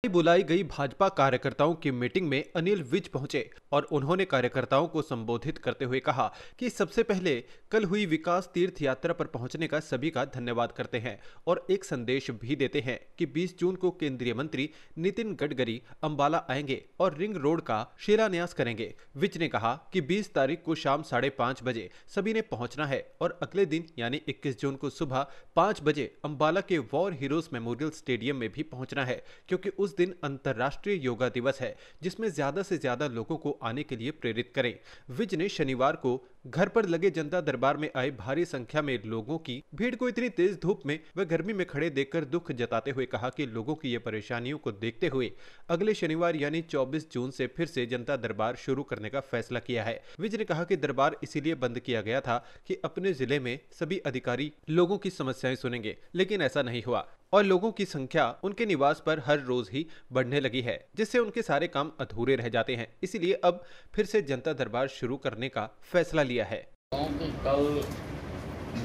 बुलाई गई भाजपा कार्यकर्ताओं की मीटिंग में अनिल विज पहुंचे और उन्होंने कार्यकर्ताओं को संबोधित करते हुए कहा कि सबसे पहले कल हुई विकास तीर्थ यात्रा पर पहुंचने का सभी का धन्यवाद करते हैं और एक संदेश भी देते हैं कि 20 जून को केंद्रीय मंत्री नितिन गडकरी अंबाला आएंगे और रिंग रोड का शिलान्यास करेंगे। विज ने कहा कि 20 तारीख को शाम 5:30 बजे सभी ने पहुंचना है और अगले दिन यानी 21 जून को सुबह 5 बजे अंबाला के वॉर हीरोज मेमोरियल स्टेडियम में भी पहुंचना है, क्योंकि उस दिन अंतर्राष्ट्रीय योगा दिवस है जिसमें ज्यादा से ज्यादा लोगों को आने के लिए प्रेरित करें। विज ने शनिवार को घर पर लगे जनता दरबार में आए भारी संख्या में लोगों की भीड़ को इतनी तेज धूप में व गर्मी में खड़े देखकर दुख जताते हुए कहा कि लोगों की ये परेशानियों को देखते हुए अगले शनिवार यानी 24 जून से फिर से जनता दरबार शुरू करने का फैसला किया है। विज ने कहा कि दरबार इसीलिए बंद किया गया था कि अपने जिले में सभी अधिकारी लोगों की समस्याएं सुनेंगे, लेकिन ऐसा नहीं हुआ और लोगों की संख्या उनके निवास पर हर रोज ही बढ़ने लगी है, जिससे उनके सारे काम अधूरे रह जाते हैं। इसीलिए अब फिर से जनता दरबार शुरू करने का फैसला लिया है। कल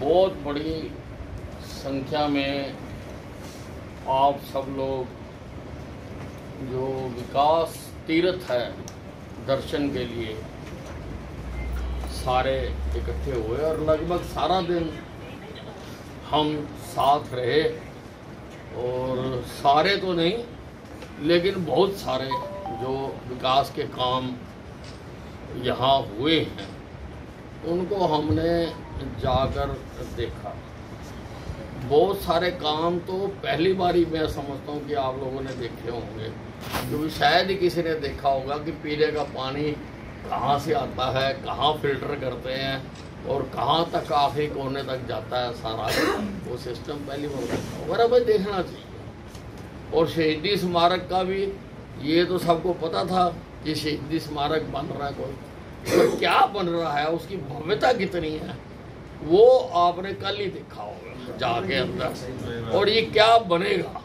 बहुत बड़ी संख्या में आप सब लोग जो विकास तीर्थ है दर्शन के लिए सारे इकट्ठे हुए और लगभग सारा दिन हम साथ रहे और सारे तो नहीं लेकिन बहुत सारे जो विकास के काम यहाँ हुए हैं उनको हमने जाकर देखा। बहुत सारे काम तो पहली बारी मैं समझता हूँ कि आप लोगों ने देखे होंगे, क्योंकि शायद ही किसी ने देखा होगा कि पीने का पानी कहाँ से आता है, कहाँ फिल्टर करते हैं और कहाँ तक आखिरी कोने तक जाता है, सारा वो सिस्टम पहली बार देखा होगा। हमें देखना चाहिए। और शहीदी स्मारक का भी ये तो सबको पता था कि शहीदी स्मारक बन रहा है, कोई तो क्या बन रहा है, उसकी भव्यता कितनी है वो आपने कल ही देखा होगा जाके अंदर, और ये क्या बनेगा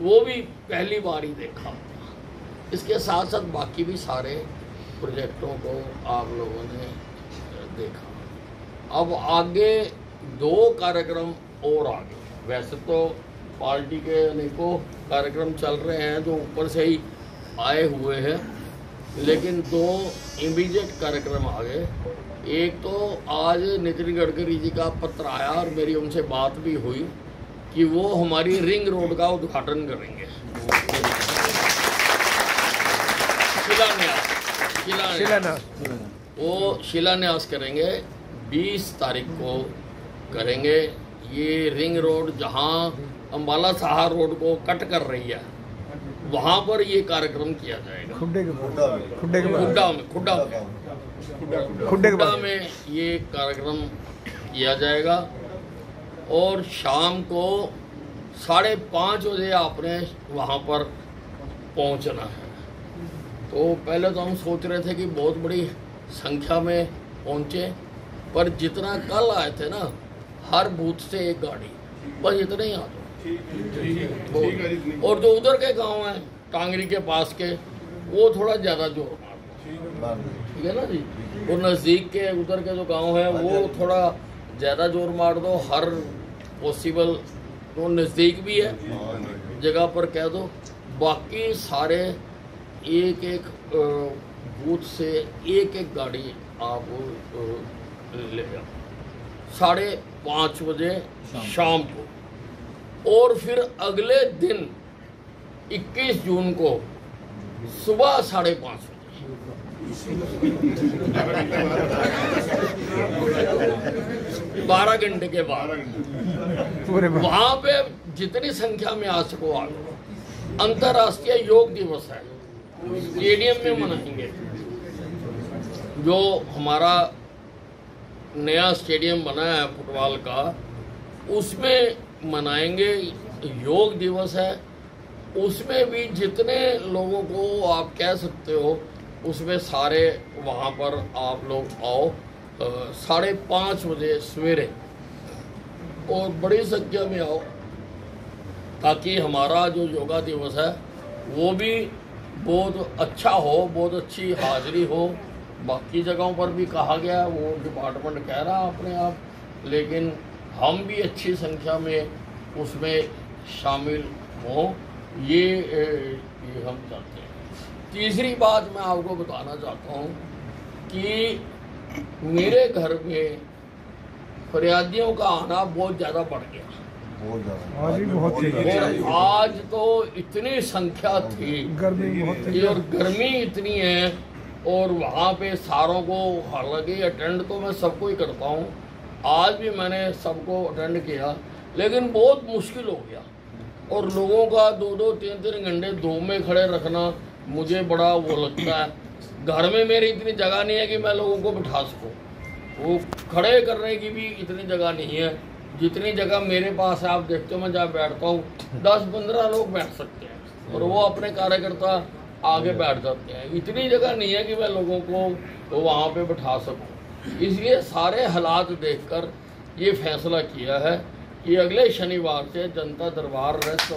वो भी पहली बार ही देखा होगा। इसके साथ साथ बाकी भी सारे प्रोजेक्टों को आप लोगों ने देखा। अब आगे 2 कार्यक्रम और आगे, वैसे तो पार्टी के अनेकों कार्यक्रम चल रहे हैं जो ऊपर से ही आए हुए हैं, लेकिन 2 इमीडिएट कार्यक्रम आ गए। एक तो आज नितिन गडकरी जी का पत्र आया और मेरी उनसे बात भी हुई कि वो हमारी रिंग रोड का उद्घाटन करेंगे, शिलान्यास वो शिलान्यास करेंगे, 20 तारीख को करेंगे। ये रिंग रोड जहाँ अम्बाला सहार रोड को कट कर रही है वहाँ पर ये कार्यक्रम किया जाएगा। खुड्डा में ये कार्यक्रम किया जाएगा और शाम को 5:30 बजे आपने वहाँ पर पहुँचना है। तो पहले तो हम सोच रहे थे कि बहुत बड़ी संख्या में पहुँचे, पर जितना कल आए थे ना, हर बूथ से एक गाड़ी, बस इतने ही आ जाओ। और जो उधर के गांव हैं टांगरी के पास के, वो थोड़ा ज़्यादा जोर मार, ठीक है ना जी। और नज़दीक के उधर के जो गांव हैं वो थोड़ा ज़्यादा जोर मार दो, हर पॉसिबल तो नज़दीक भी है जगह पर कह दो। बाकी सारे एक बूथ से एक गाड़ी आप ले जाओ 5:30 बजे शाम को, और फिर अगले दिन 21 जून को सुबह 5:30 बजे 12 घंटे के बाद वहां पे जितनी संख्या में आ सको आ। अंतर्राष्ट्रीय योग दिवस है, स्टेडियम में मनाएंगे। जो हमारा नया स्टेडियम बना है फुटबॉल का, उसमें मनाएंगे। योग दिवस है, उसमें भी जितने लोगों को आप कह सकते हो उसमें सारे वहाँ पर आप लोग आओ 5:30 बजे सवेरे, और बड़ी संख्या में आओ ताकि हमारा जो योगा दिवस है वो भी बहुत अच्छा हो, बहुत अच्छी हाजिरी हो। बाकी जगहों पर भी कहा गया, वो डिपार्टमेंट कह रहा अपने आप, लेकिन हम भी अच्छी संख्या में उसमें शामिल हों। ये हम चाहते हैं। तीसरी बात मैं आपको बताना चाहता हूँ कि मेरे घर में फरियादियों का आना बहुत ज़्यादा बढ़ गया। और आज तो इतनी संख्या थी, गर्मी बहुत थी और गर्मी इतनी है, और वहाँ पे सारों को, हालांकि अटेंड तो मैं सबको ही करता हूँ, आज भी मैंने सबको अटेंड किया, लेकिन बहुत मुश्किल हो गया। और लोगों का 2-2, 3-3 घंटे धूप में खड़े रखना मुझे बड़ा वो लगता है। घर में मेरी इतनी जगह नहीं है कि मैं लोगों को बिठा सकूँ, वो खड़े करने की भी इतनी जगह नहीं है। जितनी जगह मेरे पास है, आप देखते हो मैं जहाँ बैठता हूँ 10-15 लोग बैठ सकते हैं, और वो अपने कार्यकर्ता आगे बैठ जाते हैं। इतनी जगह नहीं है कि मैं लोगों को वहाँ पे बिठा सकूँ। इसलिए सारे हालात देखकर ये फैसला किया है कि अगले शनिवार से जनता दरबार रेस्ट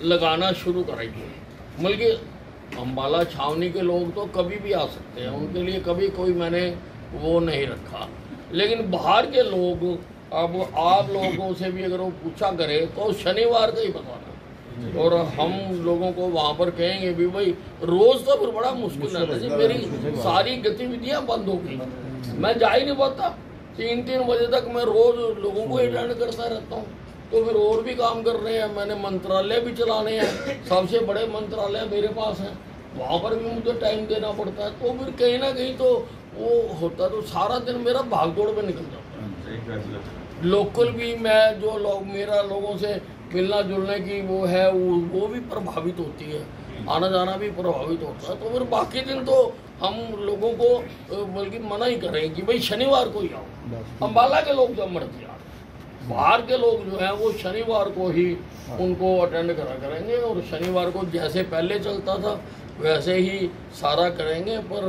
लगाना शुरू करेंगे। बल्कि अम्बाला छावनी के लोग तो कभी भी आ सकते हैं, उनके लिए कभी कोई मैंने वो नहीं रखा। लेकिन बाहर के लोग, अब आप लोगों से भी अगर वो पूछा करे तो शनिवार का ही बताना, और हम लोगों को वहाँ पर कहेंगे भी भाई रोज़ तो फिर बड़ा मुश्किल है। जैसे मेरी सारी गतिविधियाँ बंद हो गई, मैं जा ही नहीं पाता। 3-3 बजे तक मैं रोज़ लोगों को अटेंड करता रहता हूँ, तो फिर और भी काम कर रहे हैं। मैंने मंत्रालय भी चलाने हैं, सबसे बड़े मंत्रालय मेरे पास हैं, वहाँ पर भी मुझे टाइम देना पड़ता है। तो फिर कहीं ना कहीं तो वो होता, तो सारा दिन मेरा भागदौड़ में निकल जाता है। लोकल भी मैं जो लोग, मेरा लोगों से मिलना जुलने की वो है, वो भी प्रभावित होती है, आना जाना भी प्रभावित होता है। तो फिर बाकी दिन तो हम लोगों को बल्कि मना ही करें कि भाई शनिवार को ही आओ। अम्बाला के लोग जब मर्जी आ, बाहर के लोग जो हैं वो शनिवार को ही उनको अटेंड करा करेंगे, और शनिवार को जैसे पहले चलता था वैसे ही सारा करेंगे। पर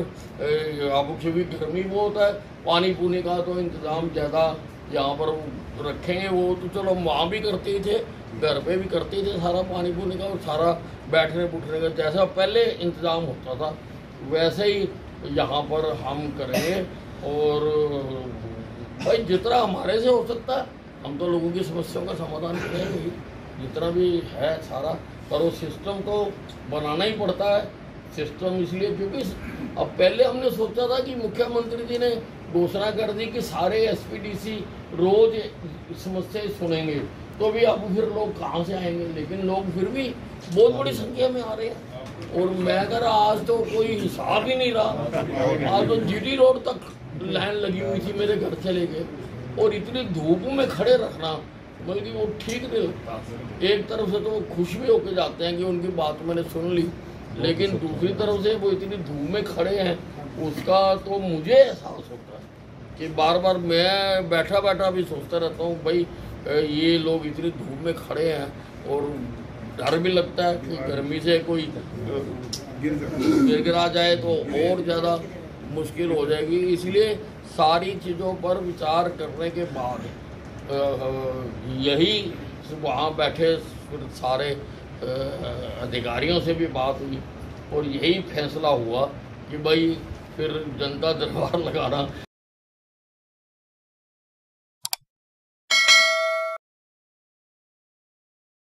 अब भी गर्मी बहुत है, पानी पूनी का तो इंतज़ाम ज़्यादा यहाँ पर रखेंगे। वो तो चलो वहाँ भी करते ही थे, घर पे भी करते थे सारा पानी पूनी का, और सारा बैठने उठने का जैसा पहले इंतज़ाम होता था वैसे ही यहाँ पर हम करेंगे। और भाई जितना हमारे से हो सकता है हम तो लोगों की समस्याओं का समाधान करेंगे ही, जितना भी है सारा। पर वो सिस्टम तो बनाना ही पड़ता है। सिस्टम इसलिए क्योंकि अब पहले हमने सोचा था कि मुख्यमंत्री जी ने घोषणा कर दी कि सारे एसपीडीसी रोज समस्याएं सुनेंगे, तो भी अब फिर लोग कहाँ से आएंगे। लेकिन लोग फिर भी बहुत बड़ी संख्या में आ रहे हैं, और मैं अगर आज तो कोई हिसाब ही नहीं रहा। आज तो जीटी रोड तक लाइन लगी हुई थी मेरे घर से लेके, और इतनी धूप में खड़े रखना बल्कि वो ठीक नहीं लगता। एक तरफ से तो वो खुश भी होके जाते हैं कि उनकी बात मैंने सुन ली, लेकिन दूसरी तरफ से वो इतनी धूप में खड़े हैं, उसका तो मुझे एहसास होता है कि बार बार मैं बैठा बैठा भी सोचता रहता हूँ भाई ये लोग इतनी धूप में खड़े हैं, और डर भी लगता है कि गर्मी से कोई गिर जाए तो और ज़्यादा मुश्किल हो जाएगी। इसलिए सारी चीज़ों पर विचार करने के बाद यही वहाँ बैठे सारे अधिकारियों से भी बात हुई, और यही फैसला हुआ कि भाई फिर जनता दरबार लगाना